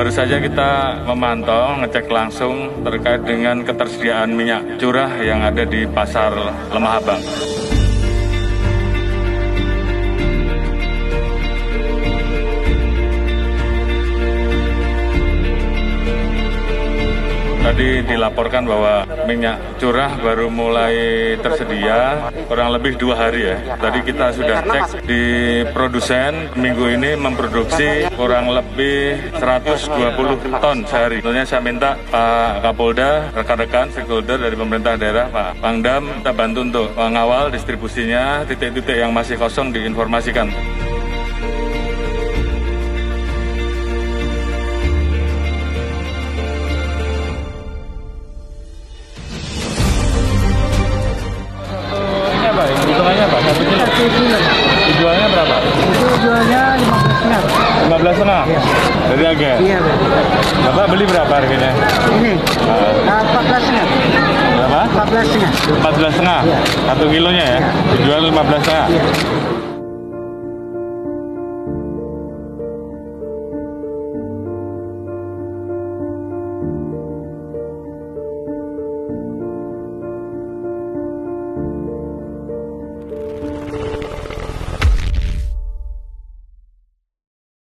Baru saja kita memantau, ngecek langsung terkait dengan ketersediaan minyak curah yang ada di Pasar Lemah Abang. Tadi dilaporkan bahwa minyak curah baru mulai tersedia kurang lebih 2 hari ya. Tadi kita sudah cek di produsen minggu ini memproduksi kurang lebih 120 ton sehari. Tentunya saya minta Pak Kapolda, rekan-rekan stakeholder dari pemerintah daerah, Pak Pangdam, kita bantu untuk mengawal distribusinya, titik-titik yang masih kosong diinformasikan. Hitungannya apa? 1 kilo? 1 kilo. Dijualnya berapa? Itu jualnya 15,5. 15,5? Iya. Dari agen? Iya, betul. Bapak beli berapa harganya? Ini? 14,5. Berapa? 14,5. 14,5? Iya. 1 kilonya ya? Iya. Dijual 15,5? Iya.